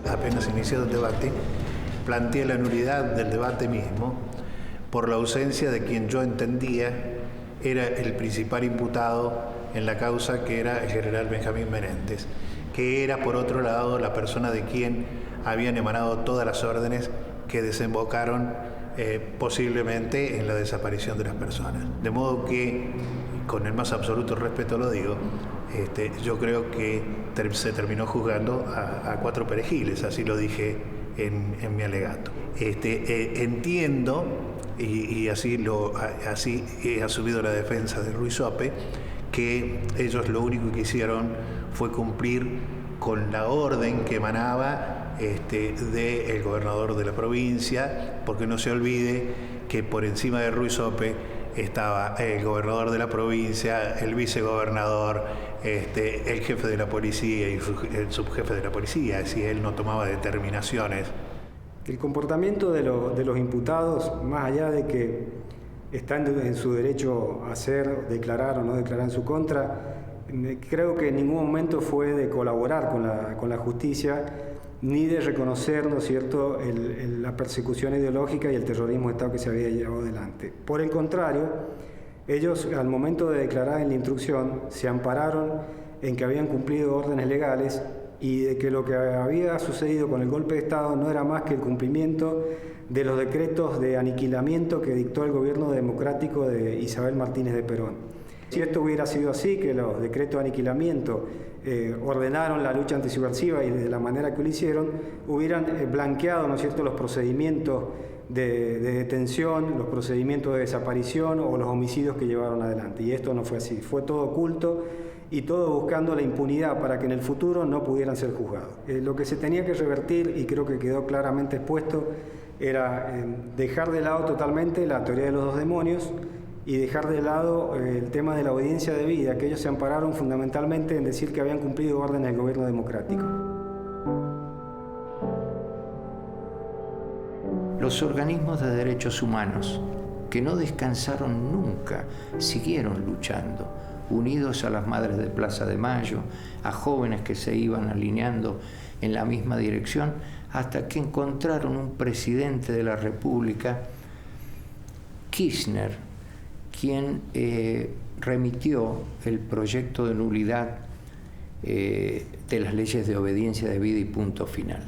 apenas iniciado el debate, planteé la nulidad del debate mismo por la ausencia de quien yo entendía era el principal imputado en la causa, que era el general Benjamín Menéndez, que era, por otro lado, la persona de quien habían emanado todas las órdenes que desembocaron posiblemente en la desaparición de las personas. De modo que, con el más absoluto respeto lo digo, yo creo que se terminó juzgando a 4 perejiles, así lo dije en mi alegato. Entiendo, y así he asumido la defensa de Ruiz-Ope, que ellos lo único que hicieron fue cumplir con la orden que emanaba del gobernador de la provincia, porque no se olvide que por encima de Ruiz-Ope estaba el gobernador de la provincia, el vicegobernador, el jefe de la policía y el subjefe de la policía, si él no tomaba determinaciones. El comportamiento de los imputados, más allá de que están en su derecho a declarar o no declarar en su contra, creo que en ningún momento fue de colaborar con la justicia, ni de reconocer, ¿no es cierto?, la persecución ideológica y el terrorismo de Estado que se había llevado adelante. Por el contrario, ellos, al momento de declarar en la instrucción, se ampararon en que habían cumplido órdenes legales y de que lo que había sucedido con el golpe de Estado no era más que el cumplimiento de los decretos de aniquilamiento que dictó el gobierno democrático de Isabel Martínez de Perón. Si esto hubiera sido así, que los decretos de aniquilamiento ordenaron la lucha antisubversiva y de la manera que lo hicieron, hubieran blanqueado, ¿no es cierto?, los procedimientos de detención, los procedimientos de desaparición o los homicidios que llevaron adelante. Y esto no fue así, fue todo oculto y todo buscando la impunidad para que en el futuro no pudieran ser juzgados. Lo que se tenía que revertir, y creo que quedó claramente expuesto, era dejar de lado totalmente la teoría de los 2 demonios y dejar de lado el tema de la obediencia debida, que ellos se ampararon fundamentalmente en decir que habían cumplido órdenes del gobierno democrático. Los organismos de derechos humanos, que no descansaron nunca, siguieron luchando, unidos a las madres de Plaza de Mayo, a jóvenes que se iban alineando en la misma dirección, hasta que encontraron un presidente de la República, Kirchner, quien remitió el proyecto de nulidad de las leyes de obediencia debida y punto final.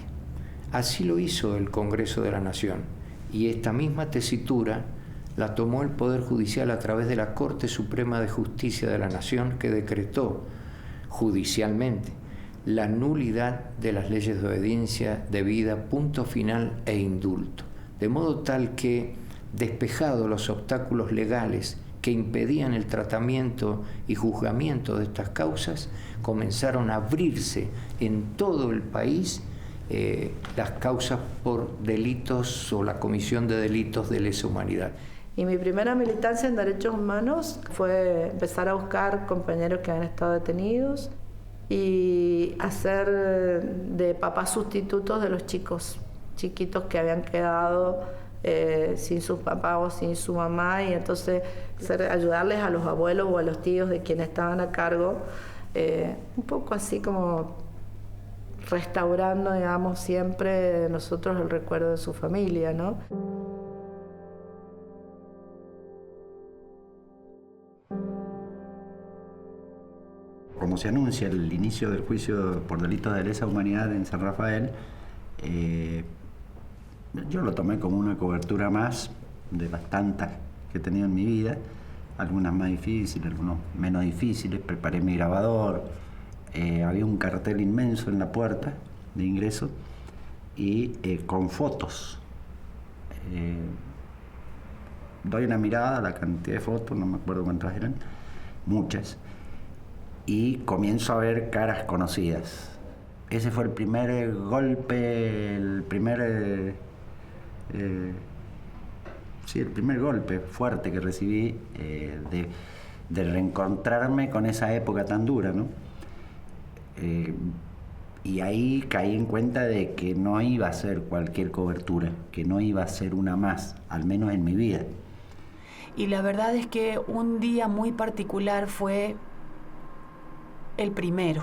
Así lo hizo el Congreso de la Nación, y esta misma tesitura la tomó el Poder Judicial a través de la Corte Suprema de Justicia de la Nación, que decretó judicialmente la nulidad de las leyes de obediencia debida, punto final e indulto, de modo tal que, despejados los obstáculos legales que impedían el tratamiento y juzgamiento de estas causas, comenzaron a abrirse en todo el país las causas por delitos o la comisión de delitos de lesa humanidad. Y mi primera militancia en derechos humanos fue empezar a buscar compañeros que habían estado detenidos y hacer de papás sustitutos de los chiquitos que habían quedado sin sus papás o sin su mamá, y entonces ayudarles a los abuelos o a los tíos de quienes estaban a cargo, un poco así como restaurando, digamos, siempre nosotros el recuerdo de su familia, ¿no? Como se anuncia el inicio del juicio por delitos de lesa humanidad en San Rafael, yo lo tomé como una cobertura más de las tantas que he tenido en mi vida, algunas más difíciles, algunas menos difíciles. Preparé mi grabador, había un cartel inmenso en la puerta de ingreso y con fotos. Doy una mirada a la cantidad de fotos, no me acuerdo cuántas eran, muchas, y comienzo a ver caras conocidas. Ese fue el primer golpe, el primer golpe fuerte que recibí de reencontrarme con esa época tan dura, ¿no? Y ahí caí en cuenta de que no iba a ser cualquier cobertura, que no iba a ser una más, al menos en mi vida. Y la verdad es que un día muy particular fue el primer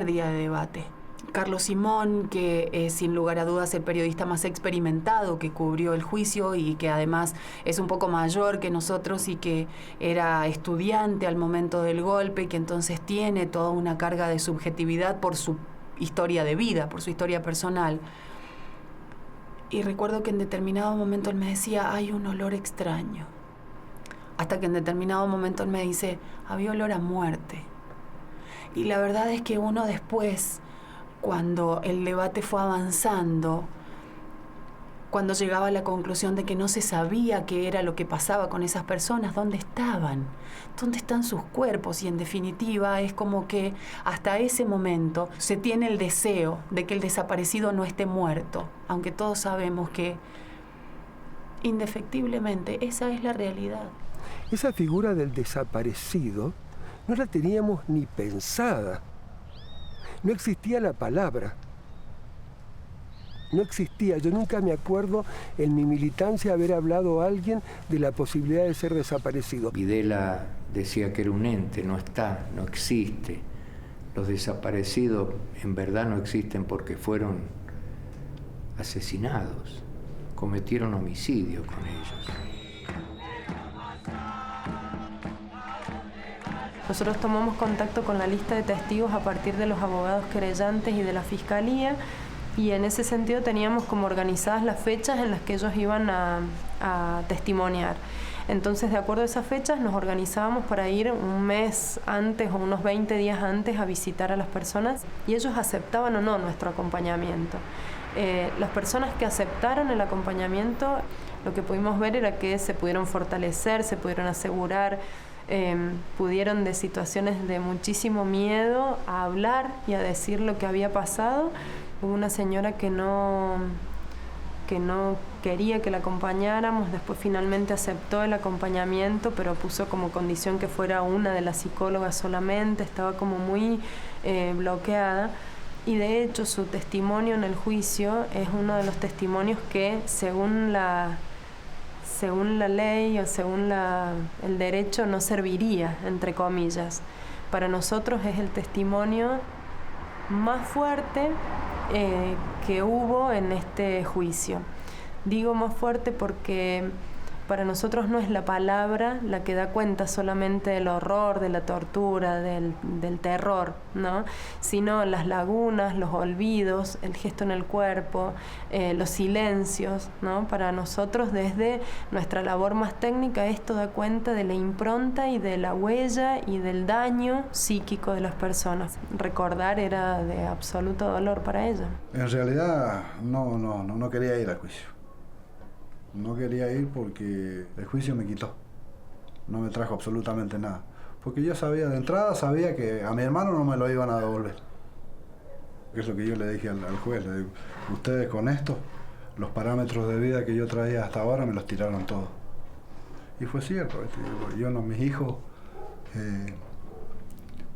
día de debate. Carlos Simón, que es sin lugar a dudas el periodista más experimentado que cubrió el juicio y que además es un poco mayor que nosotros y que era estudiante al momento del golpe y que entonces tiene toda una carga de subjetividad por su historia de vida, por su historia personal. Y recuerdo que en determinado momento él me decía, hay un olor extraño. Hasta que en determinado momento él me dice, había olor a muerte. Y la verdad es que uno después, cuando el debate fue avanzando, cuando llegaba a la conclusión de que no se sabía qué era lo que pasaba con esas personas, dónde estaban, dónde están sus cuerpos, y en definitiva es como que hasta ese momento se tiene el deseo de que el desaparecido no esté muerto, aunque todos sabemos que indefectiblemente esa es la realidad. Esa figura del desaparecido no la teníamos ni pensada. No existía la palabra. No existía. Yo nunca me acuerdo en mi militancia haber hablado a alguien de la posibilidad de ser desaparecido. Videla decía que era un ente, no está, no existe. Los desaparecidos en verdad no existen porque fueron asesinados, cometieron homicidio con ellos. Nosotros tomamos contacto con la lista de testigos a partir de los abogados querellantes y de la Fiscalía, y en ese sentido teníamos como organizadas las fechas en las que ellos iban a testimoniar. Entonces, de acuerdo a esas fechas, nos organizábamos para ir un mes antes o unos 20 días antes a visitar a las personas, y ellos aceptaban o no nuestro acompañamiento. Las personas que aceptaron el acompañamiento, lo que pudimos ver era que se pudieron fortalecer, se pudieron asegurar, pudieron de situaciones de muchísimo miedo a hablar y a decir lo que había pasado. Hubo una señora que no quería que la acompañáramos, después finalmente aceptó el acompañamiento, pero puso como condición que fuera una de las psicólogas solamente, estaba como muy bloqueada. Y de hecho su testimonio en el juicio es uno de los testimonios que según la ley o según el derecho no serviría, entre comillas. Para nosotros es el testimonio más fuerte que hubo en este juicio. Digo más fuerte porque para nosotros no es la palabra la que da cuenta solamente del horror, de la tortura, del terror, ¿no? Sino las lagunas, los olvidos, el gesto en el cuerpo, los silencios, ¿no? Para nosotros, desde nuestra labor más técnica, esto da cuenta de la impronta y de la huella y del daño psíquico de las personas. Recordar era de absoluto dolor para ella. En realidad no quería ir al juicio. No quería ir porque el juicio me quitó. No me trajo absolutamente nada. Porque yo sabía, de entrada sabía que a mi hermano no me lo iban a devolver. Es lo que yo le dije al juez. Le digo, ustedes con esto, los parámetros de vida que yo traía hasta ahora me los tiraron todos. Y fue cierto. Mis hijos,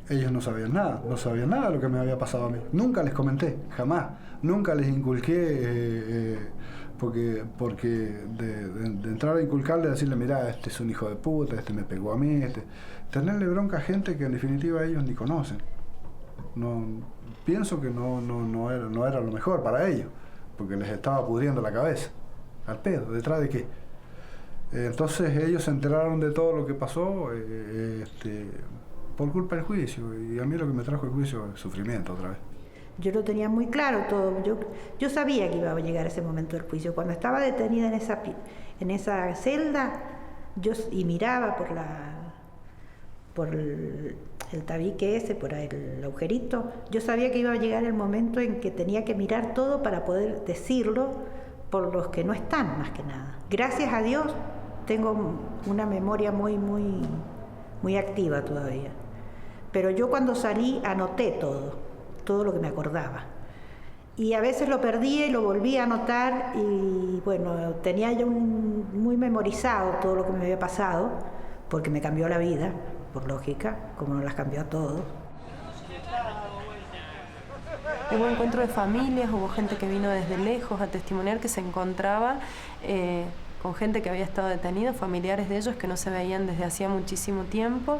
ellos no sabían nada de lo que me había pasado a mí. Nunca les comenté, jamás. Nunca les inculqué... Porque de entrar a inculcarle, decirle, mirá, este es un hijo de puta, este me pegó a mí, tenerle bronca a gente que en definitiva ellos ni conocen. Pienso que no era lo mejor para ellos, porque les estaba pudriendo la cabeza, al pedo, ¿detrás de qué? Entonces ellos se enteraron de todo lo que pasó por culpa del juicio, y a mí lo que me trajo el juicio es sufrimiento otra vez. Yo lo tenía muy claro todo. Yo sabía que iba a llegar ese momento del juicio. Cuando estaba detenida en esa celda, y miraba por el tabique ese, por el agujerito, yo sabía que iba a llegar el momento en que tenía que mirar todo para poder decirlo por los que no están, más que nada. Gracias a Dios tengo una memoria muy, muy, muy activa todavía. Pero yo cuando salí anoté todo lo que me acordaba. Y a veces lo perdía y lo volvía a anotar, y bueno, tenía ya muy memorizado todo lo que me había pasado, porque me cambió la vida, por lógica, como nos las cambió a todos. Hubo encuentro de familias, hubo gente que vino desde lejos a testimoniar, que se encontraba con gente que había estado detenida, familiares de ellos que no se veían desde hacía muchísimo tiempo.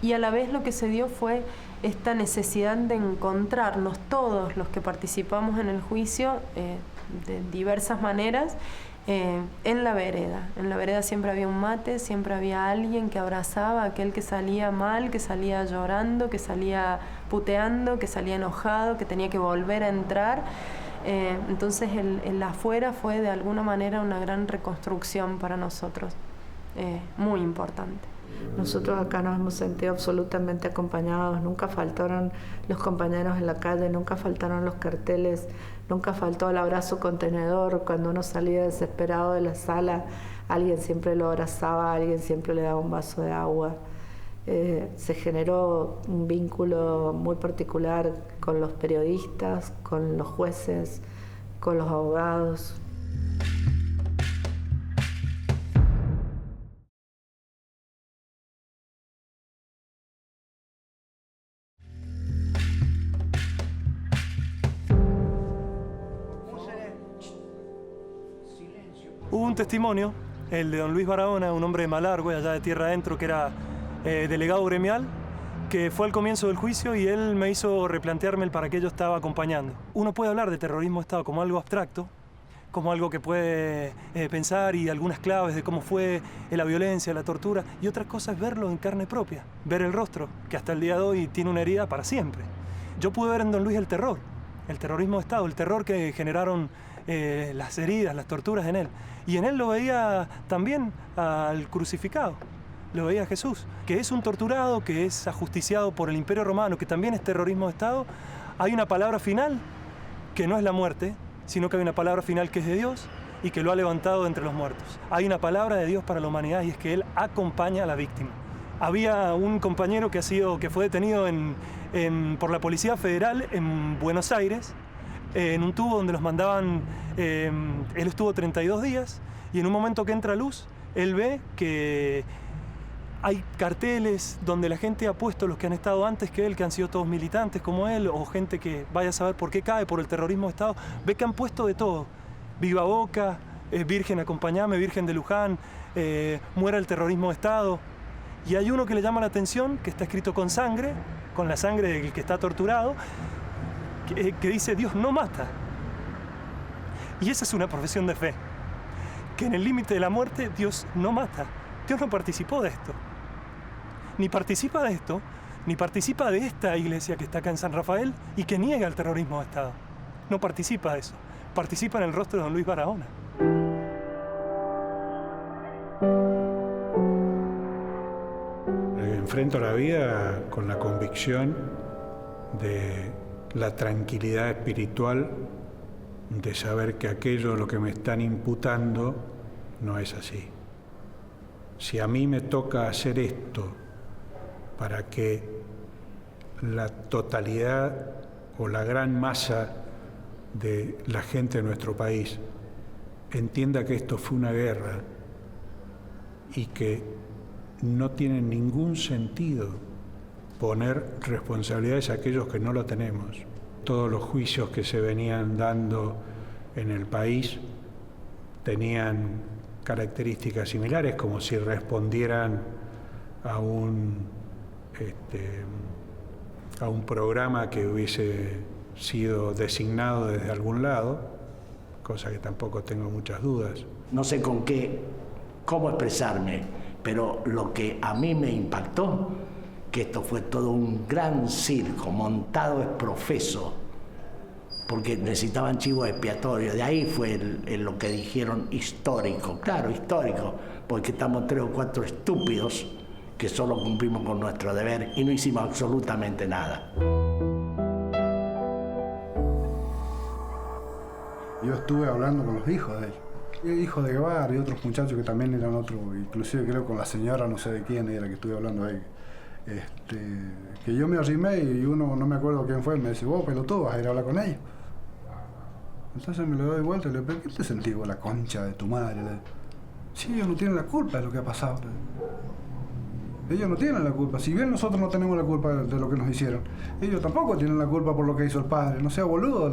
Y a la vez lo que se dio fue esta necesidad de encontrarnos todos los que participamos en el juicio de diversas maneras en la vereda. En la vereda siempre había un mate, siempre había alguien que abrazaba a aquel que salía mal, que salía llorando, que salía puteando, que salía enojado, que tenía que volver a entrar. Entonces el afuera fue de alguna manera una gran reconstrucción para nosotros, muy importante. Nosotros acá nos hemos sentido absolutamente acompañados, nunca faltaron los compañeros en la calle, nunca faltaron los carteles, nunca faltó el abrazo contenedor. Cuando uno salía desesperado de la sala, alguien siempre lo abrazaba, alguien siempre le daba un vaso de agua. Se generó un vínculo muy particular con los periodistas, con los jueces, con los abogados. Hubo un testimonio, el de don Luis Barahona, un hombre de Malargüe, allá de tierra adentro, que era delegado gremial, que fue al comienzo del juicio y él me hizo replantearme el para qué yo estaba acompañando. Uno puede hablar de terrorismo de Estado como algo abstracto, como algo que puede pensar y algunas claves de cómo fue la violencia, la tortura, y otra cosa es verlo en carne propia, ver el rostro, que hasta el día de hoy tiene una herida para siempre. Yo pude ver en don Luis el terrorismo de Estado, el terror que generaron las heridas, las torturas en él. Y en él lo veía también al crucificado, lo veía a Jesús, que es un torturado, que es ajusticiado por el Imperio Romano, que también es terrorismo de Estado. Hay una palabra final que no es la muerte, sino que hay una palabra final que es de Dios y que lo ha levantado entre los muertos. Hay una palabra de Dios para la humanidad y es que Él acompaña a la víctima. Había un compañero que fue detenido por la Policía Federal en Buenos Aires, en un tubo donde los mandaban. Él estuvo 32 días y en un momento que entra luz, él ve que hay carteles donde la gente ha puesto, los que han estado antes que él, que han sido todos militantes como él, o gente que vaya a saber por qué cae, por el terrorismo de Estado, ve que han puesto de todo. Viva Boca, Virgen acompañame, Virgen de Luján, muera el terrorismo de Estado. Y hay uno que le llama la atención, que está escrito con sangre, con la sangre del que está torturado, que dice Dios no mata. Y esa es una profesión de fe, que en el límite de la muerte Dios no mata. Dios no participó de esto. Ni participa de esto, ni participa de esta iglesia que está acá en San Rafael y que niega el terrorismo de Estado. No participa de eso. Participa en el rostro de don Luis Barahona. Enfrento la vida con la convicción de la tranquilidad espiritual de saber que aquello a lo que me están imputando no es así. Si a mí me toca hacer esto para que la totalidad o la gran masa de la gente de nuestro país entienda que esto fue una guerra y que no tiene ningún sentido poner responsabilidades a aquellos que no lo tenemos. Todos los juicios que se venían dando en el país tenían características similares, como si respondieran a un programa que hubiese sido designado desde algún lado, cosa que tampoco tengo muchas dudas. No sé cómo expresarme, pero lo que a mí me impactó, que esto fue todo un gran circo montado es profeso, porque necesitaban chivo expiatorio. De ahí fue lo que dijeron histórico. Claro, histórico, porque estamos 3 o 4 estúpidos que solo cumplimos con nuestro deber y no hicimos absolutamente nada. Yo estuve hablando con los hijos de él. El hijo de Guevara y otros muchachos que también eran otros, inclusive creo con la señora, no sé de quién era, que estuve hablando ahí. Que yo me arrimé y uno, no me acuerdo quién fue, me dice, vos pelotudo, vas a ir a hablar con ellos. Entonces me lo doy vuelta y le digo, ¿qué te sentís vos, la concha de tu madre? Sí, ellos no tienen la culpa de lo que ha pasado. Ellos no tienen la culpa. Si bien nosotros no tenemos la culpa de lo que nos hicieron, ellos tampoco tienen la culpa por lo que hizo el padre. No sea boludo.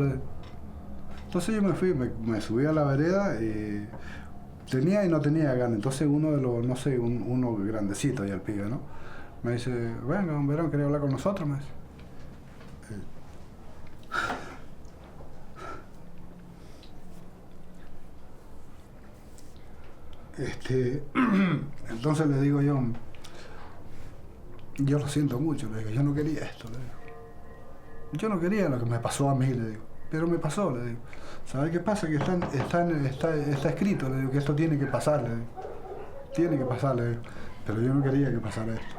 Entonces yo me fui, me subí a la vereda y tenía y no tenía ganas. Entonces uno de los, no sé, uno grandecito ahí al pibe, ¿no? Me dice, venga, don Verón, ¿quería hablar con nosotros? Me dice. Entonces le digo yo lo siento mucho, le digo, yo no quería esto, le digo. Yo no quería lo que me pasó a mí, le digo, pero me pasó, le digo. ¿Sabes qué pasa? Que está escrito, le digo, que esto tiene que pasar, le digo. Tiene que pasar, le digo. Pero yo no quería que pasara esto.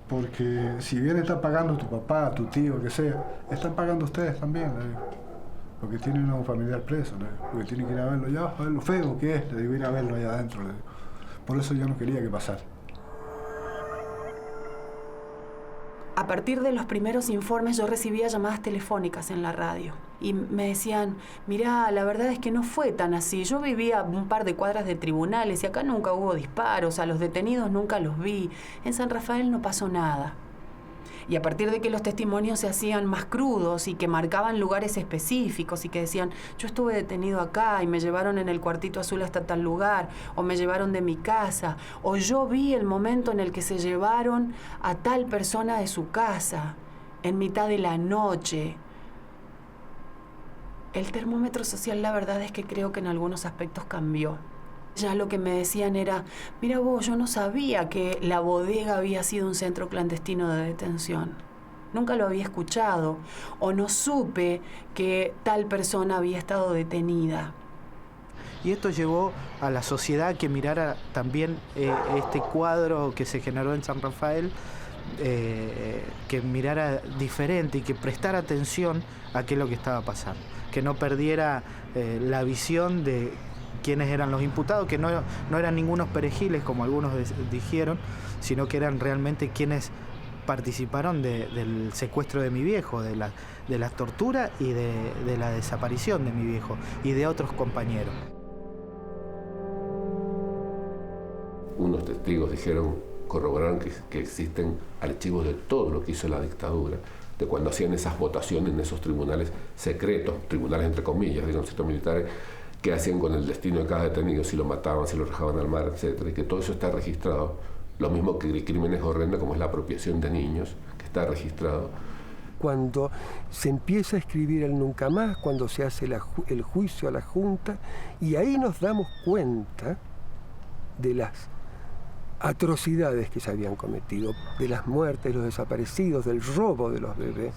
Porque si bien está pagando tu papá, tu tío, que sea, están pagando ustedes también, le digo. Porque tienen a un familiar preso, le digo. Porque tienen que ir a verlo allá, a ver lo feo que es, le digo, ir a verlo allá adentro, le digo. Por eso yo no quería que pasara. A partir de los primeros informes yo recibía llamadas telefónicas en la radio y me decían, mirá, la verdad es que no fue tan así. Yo vivía a un par de cuadras de tribunales y acá nunca hubo disparos, a los detenidos nunca los vi. En San Rafael no pasó nada. Y a partir de que los testimonios se hacían más crudos y que marcaban lugares específicos y que decían, yo estuve detenido acá y me llevaron en el cuartito azul hasta tal lugar, o me llevaron de mi casa, o yo vi el momento en el que se llevaron a tal persona de su casa, en mitad de la noche. El termómetro social, la verdad es que creo que en algunos aspectos cambió. Ya lo que me decían era, mira vos, yo no sabía que la bodega había sido un centro clandestino de detención. Nunca lo había escuchado, o no supe que tal persona había estado detenida. Y esto llevó a la sociedad que mirara también este cuadro que se generó en San Rafael, que mirara diferente y que prestara atención a qué es lo que estaba pasando. Que no perdiera la visión de quiénes eran los imputados, que no eran ningunos perejiles, como algunos dijeron, sino que eran realmente quienes participaron del secuestro de mi viejo, de la tortura y de la desaparición de mi viejo y de otros compañeros. Unos testigos corroboraron que existen archivos de todo lo que hizo la dictadura, de cuando hacían esas votaciones en esos tribunales secretos, tribunales entre comillas, digamos, ciertos militares, qué hacían con el destino de cada detenido, si lo mataban, si lo arrojaban al mar, etc. Y que todo eso está registrado. Lo mismo que crímenes horrendos como es la apropiación de niños, que está registrado. Cuando se empieza a escribir el Nunca Más, cuando se hace el juicio a la Junta, y ahí nos damos cuenta de las atrocidades que se habían cometido, de las muertes, los desaparecidos, del robo de los bebés.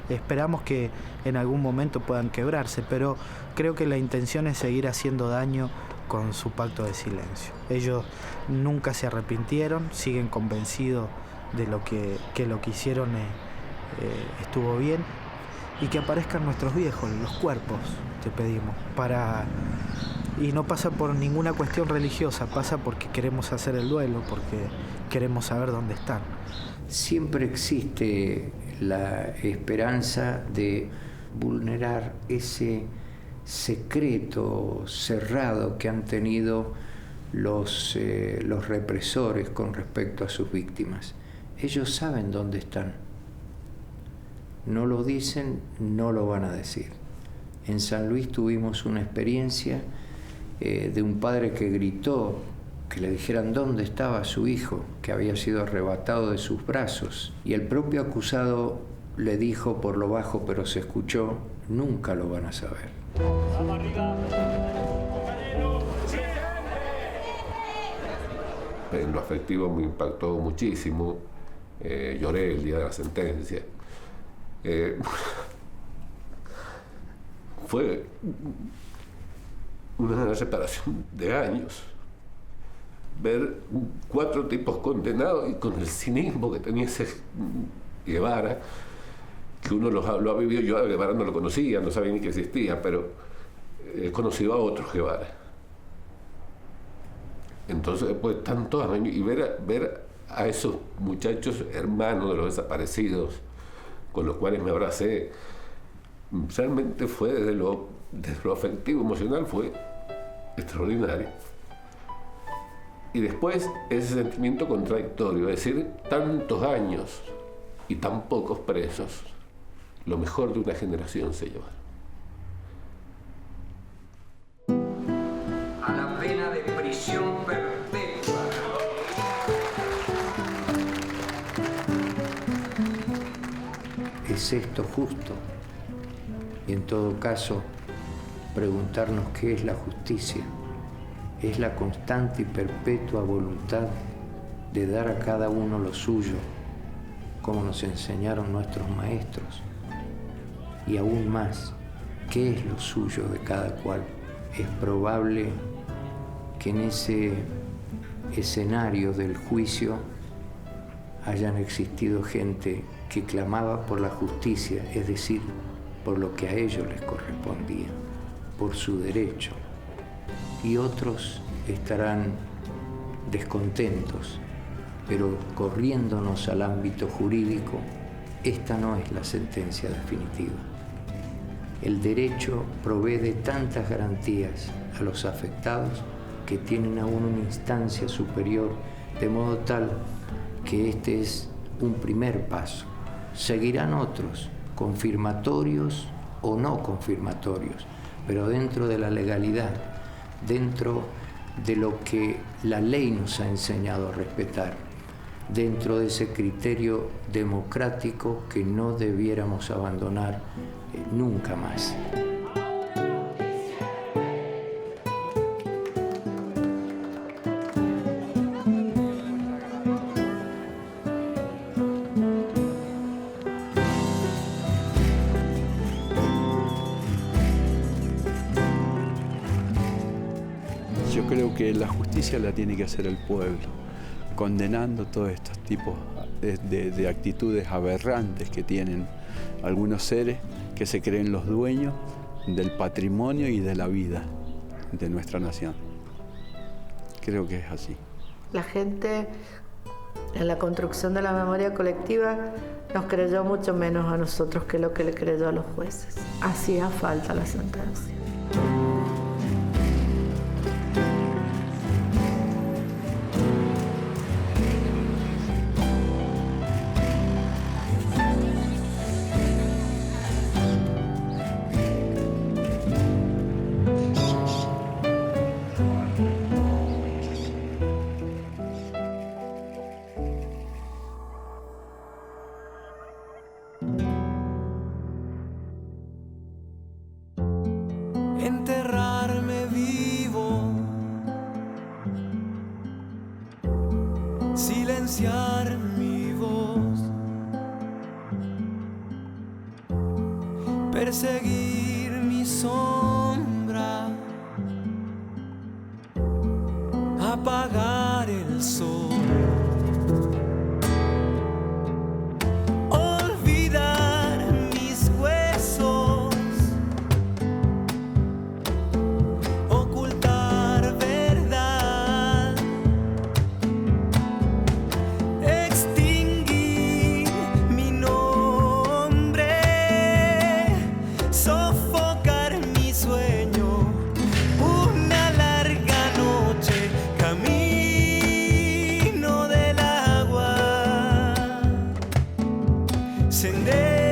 Esperamos que en algún momento puedan quebrarse, pero creo que la intención es seguir haciendo daño con su pacto de silencio. Ellos nunca se arrepintieron, siguen convencidos de que lo que hicieron estuvo bien, y que aparezcan nuestros viejos, los cuerpos, te pedimos, y no pasa por ninguna cuestión religiosa, pasa porque queremos hacer el duelo, porque queremos saber dónde están. Siempre existe la esperanza de vulnerar ese secreto cerrado que han tenido los represores con respecto a sus víctimas. Ellos saben dónde están. No lo dicen, no lo van a decir. En San Luis tuvimos una experiencia de un padre que gritó que le dijeran dónde estaba su hijo, que había sido arrebatado de sus brazos. Y el propio acusado le dijo por lo bajo, pero se escuchó, nunca lo van a saber. En lo afectivo me impactó muchísimo. Lloré el día de la sentencia. Fue una separación de años. Ver 4 tipos condenados y con el cinismo que tenía ese Guevara, que uno lo ha vivido. Yo a Guevara no lo conocía, no sabía ni que existía, pero he conocido a otros Guevara. Entonces, después de tantos años, y ver a esos muchachos hermanos de los desaparecidos, con los cuales me abracé, realmente fue desde lo afectivo, emocional, fue extraordinario. Y después ese sentimiento contradictorio, es decir, tantos años y tan pocos presos, lo mejor de una generación se llevaron. A la pena de prisión perpetua. ¿es esto justo? Y en todo caso, preguntarnos qué es la justicia. Es la constante y perpetua voluntad de dar a cada uno lo suyo, como nos enseñaron nuestros maestros. Y aún más, ¿qué es lo suyo de cada cual? Es probable que en ese escenario del juicio hayan existido gente que clamaba por la justicia, es decir, por lo que a ellos les correspondía, por su derecho. Y otros estarán descontentos, pero corriéndonos al ámbito jurídico, esta no es la sentencia definitiva. El derecho provee de tantas garantías a los afectados que tienen aún una instancia superior, de modo tal que este es un primer paso. Seguirán otros, confirmatorios o no confirmatorios, pero dentro de la legalidad, dentro de lo que la ley nos ha enseñado a respetar, dentro de ese criterio democrático que no debiéramos abandonar nunca más. Yo creo que la justicia la tiene que hacer el pueblo, condenando todos estos tipos de actitudes aberrantes que tienen algunos seres que se creen los dueños del patrimonio y de la vida de nuestra nación. Creo que es así. La gente en la construcción de la memoria colectiva nos creyó mucho menos a nosotros que lo que le creyó a los jueces. Hacía falta la sentencia. Enterrarme vivo, silenciar mi voz, perseguir mi sombra, apagar el sol. Sendero